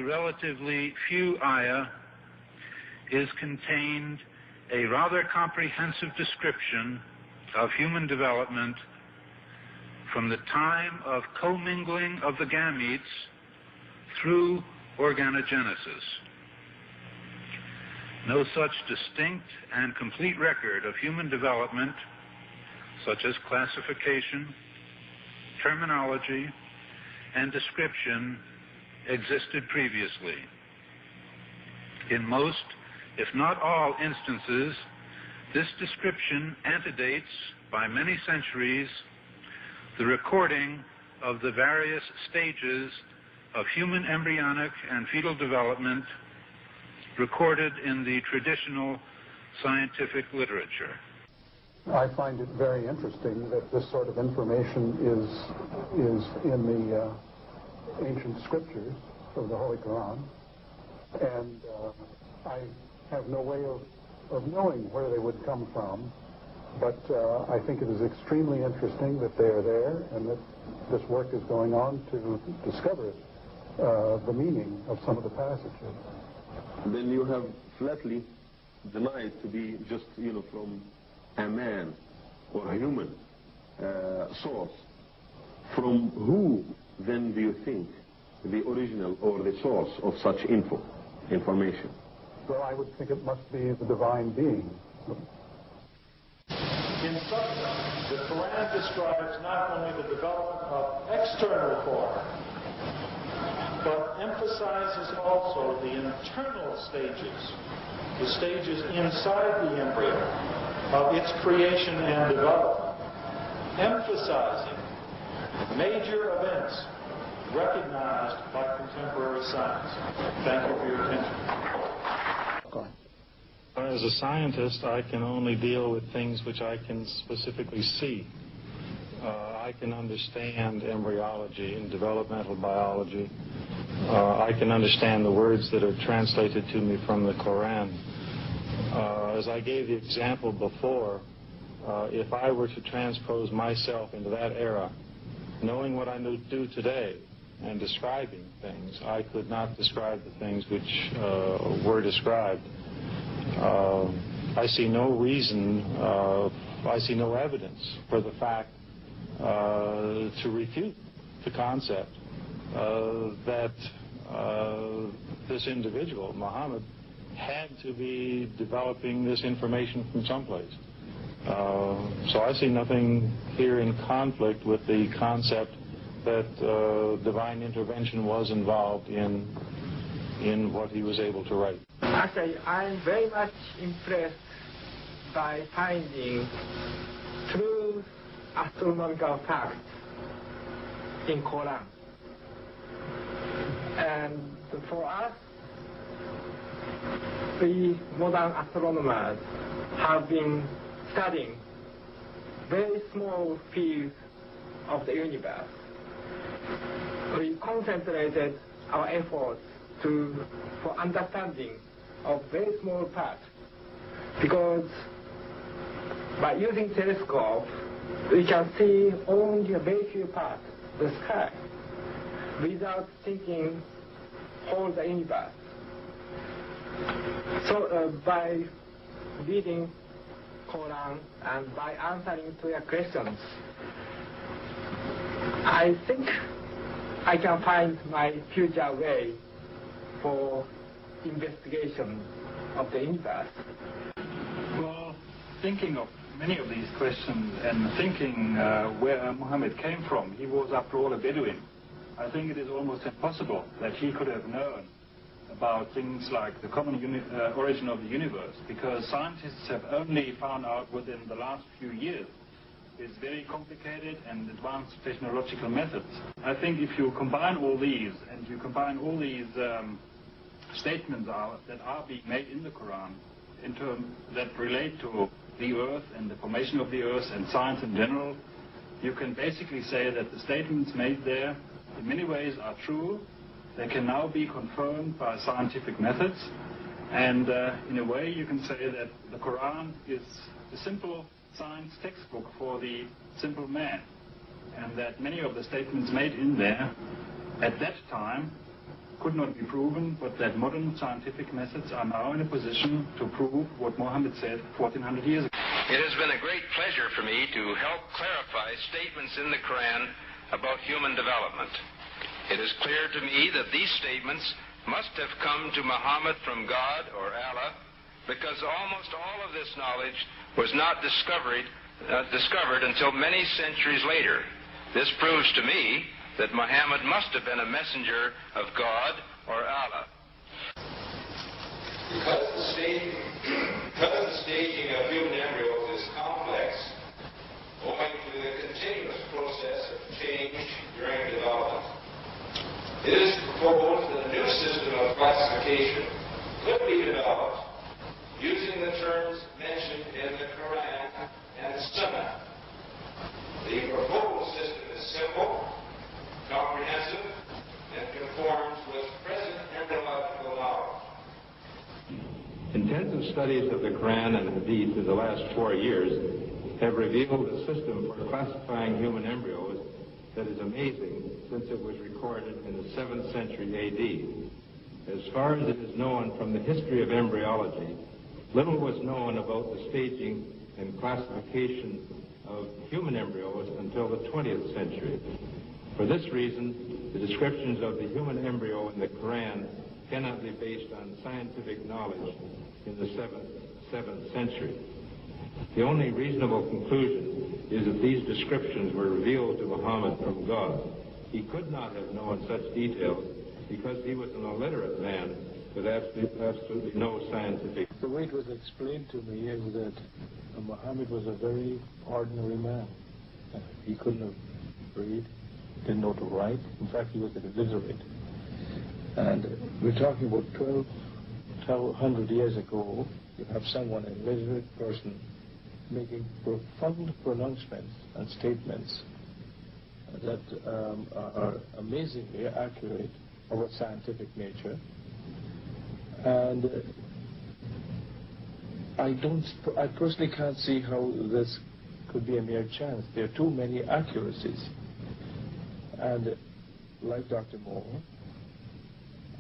relatively few ayah is contained a rather comprehensive description of human development from the time of commingling of the gametes through organogenesis. No such distinct and complete record of human development, such as classification, terminology, and description, existed previously. In most, if not all instances, this description antedates by many centuries the recording of the various stages of human embryonic and fetal development recorded in the traditional scientific literature. I find it very interesting that this sort of information is in the ancient scriptures of the Holy Quran, and I have no way of knowing where they would come from, but I think it is extremely interesting that they are there and that this work is going on to discover the meaning of some of the passages. Then you have flatly denied to be just, from a man or a human source. From who then do you think the original or the source of such information? Well, I would think it must be the divine being. In substance, the Quran describes not only the development of external form, but emphasizes also the internal stages, the stages inside the embryo of its creation and development, emphasizing major events recognized by contemporary science. Thank you for your attention. As a scientist, I can only deal with things which I can specifically see. I can understand embryology and developmental biology. I can understand the words that are translated to me from the Quran. As I gave the example before, if I were to transpose myself into that era, knowing what I do today and describing things, I could not describe the things which were described. I see no reason, I see no evidence for the fact to refute the concept that this individual, Muhammad, had to be developing this information from someplace. So I see nothing here in conflict with the concept that divine intervention was involved in what he was able to write. Actually, I'm very much impressed by finding true astronomical facts in Quran. And for us, the modern astronomers have been studying very small fields of the universe. We concentrated our efforts for understanding of very small parts, because by using telescope we can see only a very few parts of the sky without thinking whole the universe. So by reading Quran and by answering to your questions, I think I can find my future way for investigation of the universe. Well, thinking of many of these questions and thinking where Muhammad came from, he was after all a Bedouin. I think it is almost impossible that he could have known about things like the common origin of the universe, because scientists have only found out within the last few years. It's very complicated and advanced technological methods. I think if you combine all these, and you combine all these statements that are being made in the Quran, that relate to the earth and the formation of the earth and science in general, you can basically say that the statements made there in many ways are true. They can now be confirmed by scientific methods, and in a way you can say that the Quran is a simple science textbook for the simple man, and that many of the statements made in there at that time could not be proven, but that modern scientific methods are now in a position to prove what Muhammad said 1400 years ago. It has been a great pleasure for me to help clarify statements in the Quran about human development. It is clear to me that these statements must have come to Muhammad from God or Allah, because almost all of this knowledge was not discovered until many centuries later. This proves to me that Muhammad must have been a messenger of God or Allah. Because the staging of human embryos is complex, owing to the continuous process of change during development, it is proposed that a new system of classification could be developed using the terms mentioned in the Quran and the Sunnah. The proposed system is simple, comprehensive, and conforms with present embryological knowledge. Intensive studies of the Quran and Hadith in the last 4 years have revealed a system for classifying human embryos that is amazing, since it was recorded in the 7th century A.D. As far as it is known from the history of embryology, little was known about the staging and classification of human embryos until the 20th century. For this reason, the descriptions of the human embryo in the Quran cannot be based on scientific knowledge in the 7th century. The only reasonable conclusion is that these descriptions were revealed to Muhammad from God. He could not have known such details because he was an illiterate man with absolutely no scientific. The way it was explained to me is that Muhammad was a very ordinary man. He couldn't have read, didn't know to write. In fact, he was illiterate. And we're talking about 1,200 years ago. You have someone, an illiterate person, making profound pronouncements and statements that are amazingly accurate of a scientific nature. And I personally can't see how this could be a mere chance. There are too many accuracies. And like Dr. Moore,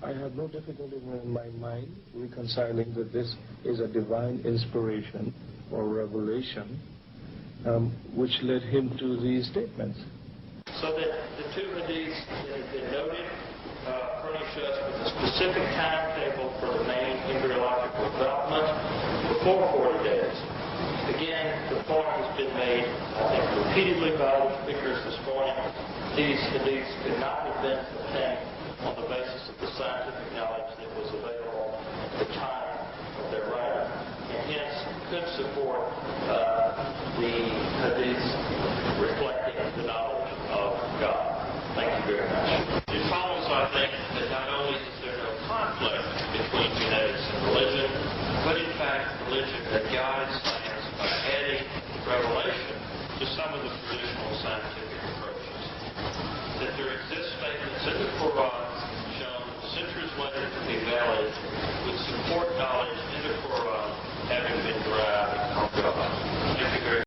I have no difficulty in my mind reconciling that this is a divine inspiration or revelation which led him to these statements. So that the two hadiths that have been noted furnish us with a specific timetable for the main embryological development before 40 days. Again, the point has been made, I think, repeatedly by the speakers this morning. These hadiths could not have been obtained on the basis of the scientific knowledge that was available at the time of their writing, and hence could support the hadiths reflecting the knowledge of God. Thank you very much. It follows, I think, that not only is there no conflict between genetics and religion, but in fact religion that guides science by adding revelation to some of the traditional scientific approaches. That there exist statements in the Quran shown centuries later to be valid would support knowledge in the Quran having been derived from God. Thank you very much.